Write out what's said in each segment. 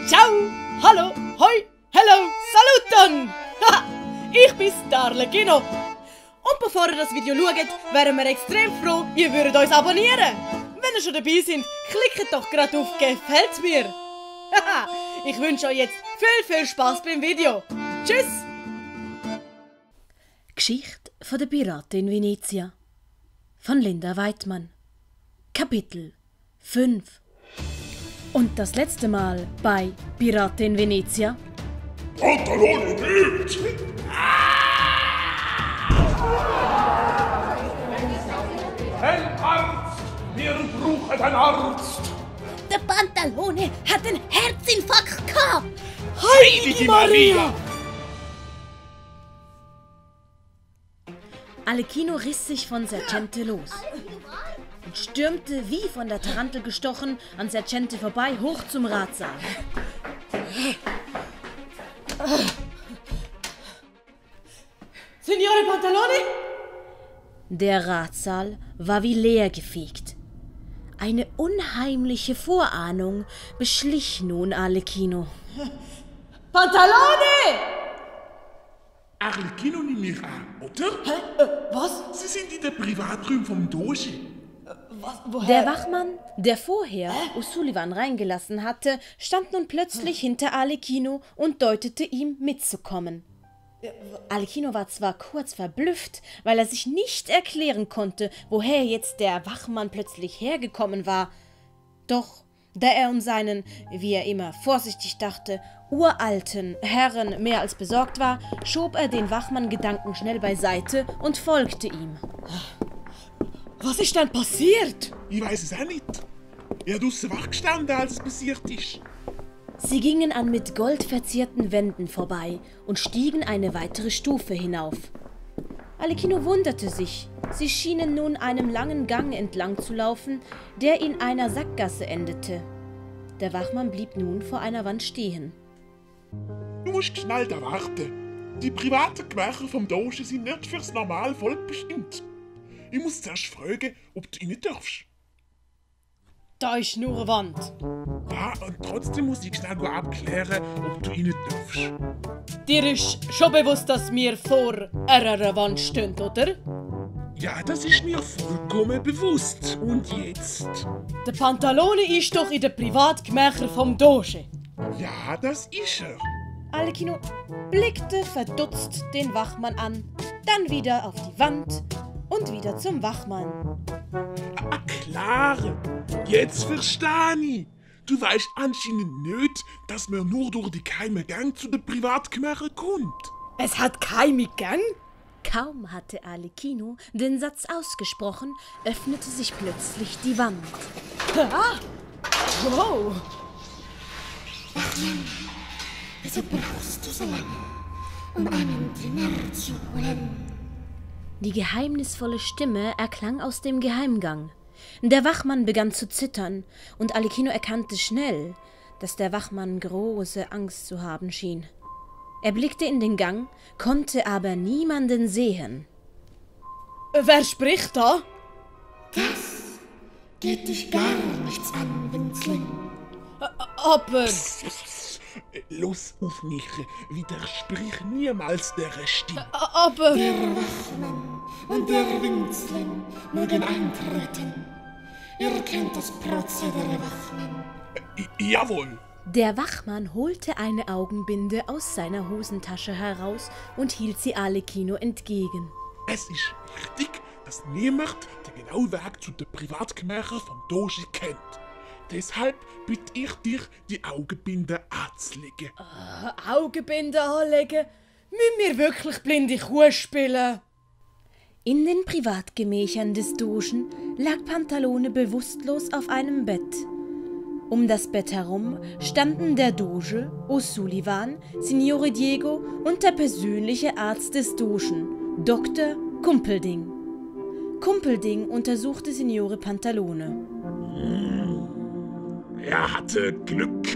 Ciao, hallo, hoi, hello, saluton! Ich bin's, der Arlecchino. Und bevor ihr das Video schaut, wären wir extrem froh, ihr würdet uns abonnieren. Wenn ihr schon dabei seid, klickt doch gerade auf «Gefällt's mir». Ich wünsche euch jetzt viel Spaß beim Video. Tschüss! Geschichte von der Piratin Venezia von Linda Weidmann. Kapitel 5. Und das letzte Mal bei Piratin Venezia. Pantalone mit! Ein Arzt! Wir brauchen einen Arzt! Der Pantalone hat einen Herzinfarkt gehabt! Heilige Maria! Arlecchino riss sich von Sercente los und stürmte, wie von der Tarantel gestochen, an Sercente vorbei, hoch zum Ratssaal. Signore Pantalone? Der Ratssaal war wie leergefegt. Eine unheimliche Vorahnung beschlich nun Arlecchino. Pantalone! Arlecchino nicht mehr an, oder? Was? Sie sind in den Privaträumen vom Doge. Woher? Der Wachmann, der vorher O'Sullivan reingelassen hatte, stand nun plötzlich hinter Arlecchino und deutete ihm mitzukommen. Arlecchino war zwar kurz verblüfft, weil er sich nicht erklären konnte, woher jetzt der Wachmann plötzlich hergekommen war. Doch da er um seinen, wie er immer vorsichtig dachte, uralten Herren mehr als besorgt war, schob er den Wachmann gedankenschnell beiseite und folgte ihm. Was ist denn passiert? Ich weiß es auch nicht. Er hat draussen wach gestanden, als es passiert ist. Sie gingen an mit Gold verzierten Wänden vorbei und stiegen eine weitere Stufe hinauf. Arlecchino wunderte sich. Sie schienen nun einem langen Gang entlang zu laufen, der in einer Sackgasse endete. Der Wachmann blieb nun vor einer Wand stehen. Du musst schnell da warten. Die privaten Gemächer vom Doge sind nicht fürs normale Volk bestimmt. Ich muss zuerst fragen, ob du rein darfst. Da ist nur eine Wand. Ja, und trotzdem muss ich schnell abklären, ob du rein darfst. Dir ist schon bewusst, dass wir vor einer Wand stehen, oder? Ja, das ist mir vollkommen bewusst. Und jetzt? Der Pantalone ist doch in den Privatgemächern vom Doge. Ja, das ist er. Arlecchino blickte verdutzt den Wachmann an, dann wieder auf die Wand und wieder zum Wachmann. Ah, klar. Jetzt verstehe ich. Du weißt anscheinend nicht, dass man nur durch die geheimen Gang zu den Privatgemächern kommt. Es hat keinen Gang? Kaum hatte Arlecchino den Satz ausgesprochen, öffnete sich plötzlich die Wand. Ah! Wow! Wachmann, wieso brauchst du so lange, um einen Diener zu holen? Die geheimnisvolle Stimme erklang aus dem Geheimgang. Der Wachmann begann zu zittern, und Arlecchino erkannte schnell, dass der Wachmann große Angst zu haben schien. Er blickte in den Gang, konnte aber niemanden sehen. Wer spricht da? Das geht dich gar nichts an, Winzling. Aber... Los auf mich, widersprich niemals der Stimme. Aber... Der Wachmann und der Winzling mögen eintreten. Ihr kennt das Prozedere, Wachmann. Jawohl. Der Wachmann holte eine Augenbinde aus seiner Hosentasche heraus und hielt sie Arlecchino entgegen. Es ist wichtig, dass niemand den genauen Weg zu den Privatgemächern vom Doge kennt. Deshalb bitte ich dich, die Augenbinde anzulegen. Augenbinde anlegen? Müssen wir wirklich blinde Kuh spielen? In den Privatgemächern des Dogen lag Pantalone bewusstlos auf einem Bett. Um das Bett herum standen der Doge, O'Sullivan, Signore Diego und der persönliche Arzt des Dogen, Dr. Kumpelding. Kumpelding untersuchte Signore Pantalone. Er hatte Glück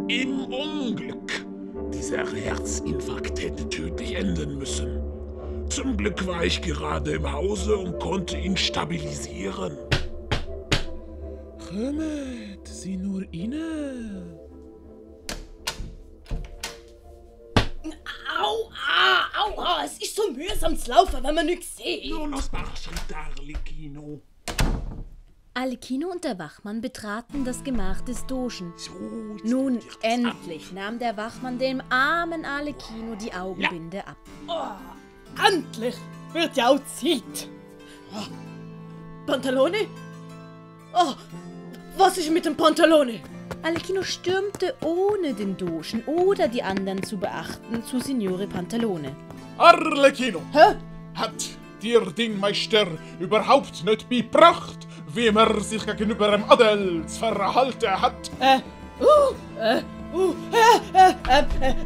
im Unglück. Dieser Herzinfarkt hätte tödlich enden müssen. Zum Glück war ich gerade im Hause und konnte ihn stabilisieren. Kommt, sieh nur rein. so mühsam zu laufen, wenn man nichts sieht. Nur noch ein paar Schritte, Arlecchino. Alecchino und der Wachmann betraten das Gemach des Dogen. So, Nun endlich nahm der Wachmann dem armen Alecchino die Augenbinde ab. Oh, endlich wird ja auch Zeit. Oh, Pantalone? Oh, was ist mit dem Pantalone? Alecchino stürmte, ohne den Dogen oder die anderen zu beachten, zu Signore Pantalone. Arlecchino, Hä? hat dir den Meister überhaupt nicht beigebracht, wie man sich gegenüber dem Adel zu verhalten hat?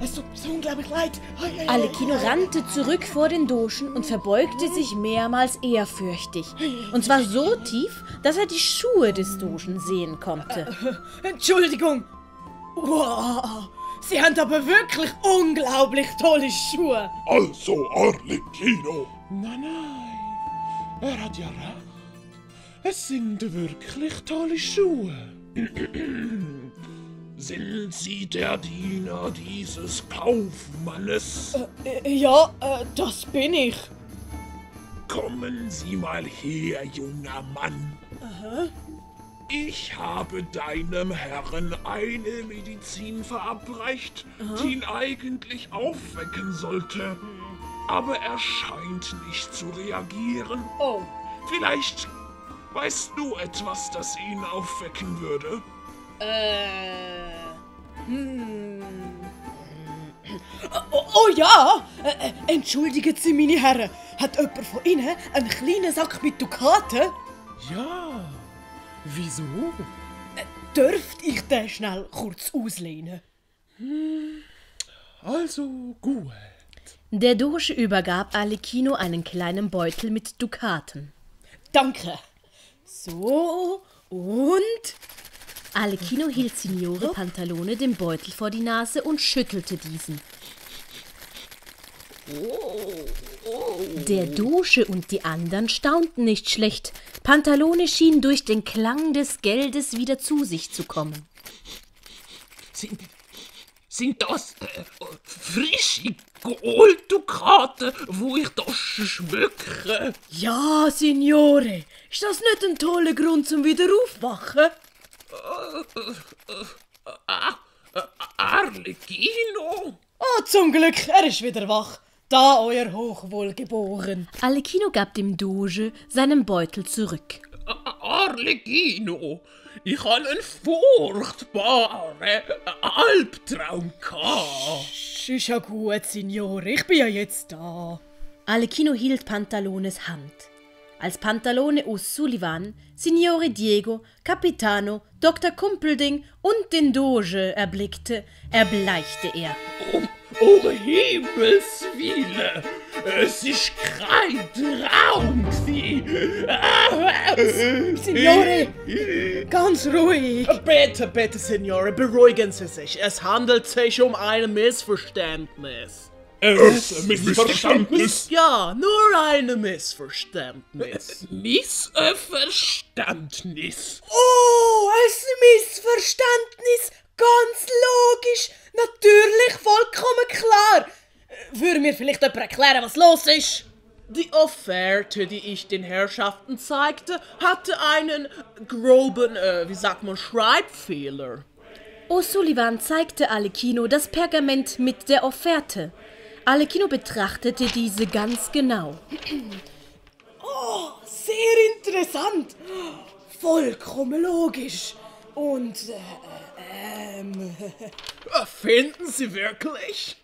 Es tut mir so unglaublich leid. Alecchino rannte zurück vor den Dogen und verbeugte sich mehrmals ehrfürchtig. Und zwar so tief, dass er die Schuhe des Dogen sehen konnte. Entschuldigung. Wow, Sie haben aber wirklich unglaublich tolle Schuhe. Also, Arlecchino. Nein, er hat ja recht. Es sind wirklich tolle Schuhe. Sind Sie der Diener dieses Kaufmannes? Ja, das bin ich. Kommen Sie mal her, junger Mann. Ich habe deinem Herrn eine Medizin verabreicht, die ihn eigentlich aufwecken sollte. Aber er scheint nicht zu reagieren. Oh. Vielleicht weißt du etwas, das ihn aufwecken würde? Oh ja! Entschuldigen Sie, meine Herren. Hat jemand von Ihnen einen kleinen Sack mit Dukaten? Ja, wieso? Dürfte ich den schnell kurz auslehnen? Also gut. Der Doge übergab Alecchino einen kleinen Beutel mit Dukaten. Danke. So, und... Alecchino hielt Signore Pantalone den Beutel vor die Nase und schüttelte diesen. Der Doge und die anderen staunten nicht schlecht. Pantalone schien durch den Klang des Geldes wieder zu sich zu kommen. Sind das frische Golddukaten, wo ich das schmücke? Ja, Signore. Ist das nicht ein toller Grund zum wieder aufwachen? Arlecchino? Oh, zum Glück, er ist wieder wach. Da, euer Hochwohlgeboren. Alecchino gab dem Doge seinen Beutel zurück. Arlecchino, ich habe einen furchtbaren Albtraum gehabt. Ist ja gut, Signore. Ich bin ja jetzt da. Alecchino hielt Pantalones Hand. Als Pantalone O'Sullivan, Signore Diego, Capitano, Dr. Kumpelding und den Doge erblickte, erbleichte er. Um Himmels Willen, es ist kein Traum gewesen. Signore, ganz ruhig. Bitte, Signore, beruhigen Sie sich. Es handelt sich um ein Missverständnis. Missverständnis? Ja, nur ein Missverständnis. Missverständnis. Oh, ein Missverständnis. Ganz logisch. Natürlich, vollkommen klar. Würde mir vielleicht jemand erklären, was los ist? Die Offerte, die ich den Herrschaften zeigte, hatte einen groben, Schreibfehler. O'Sullivan zeigte Alecchino das Pergament mit der Offerte. Alecchino betrachtete diese ganz genau. Oh, sehr interessant. Vollkommen logisch. Und, Finden Sie wirklich?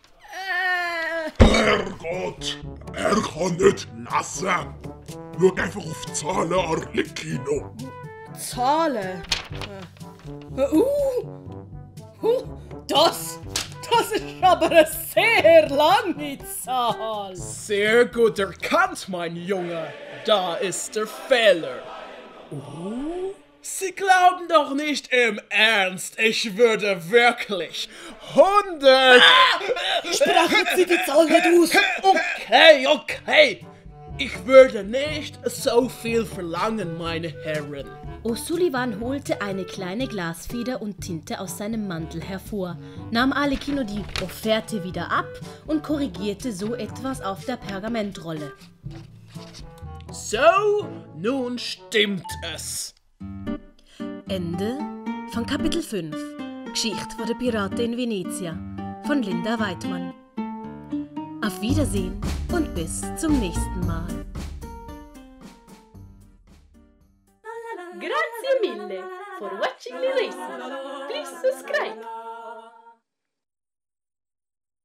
Herrgott, er kann nicht lassen. Schau einfach auf die Zahlen, Arlecchino. Zahlen. Das ist aber eine sehr lange Zahl. Sehr gut erkannt, mein Junge. Da ist der Fehler. Sie glauben doch nicht im Ernst, ich würde wirklich 100... Sprechen Sie die Zahl nicht aus. Okay. Ich würde nicht so viel verlangen, meine Herren. O'Sullivan holte eine kleine Glasfeder und Tinte aus seinem Mantel hervor, nahm Arlecchino die Offerte wieder ab und korrigierte so etwas auf der Pergamentrolle. So, nun stimmt es. Ende von Kapitel 5. Geschichte von der Piraten in Venezia von Linda Weidmann. Auf Wiedersehen und bis zum nächsten Mal. Grazie mille for watching the lesson. Please subscribe.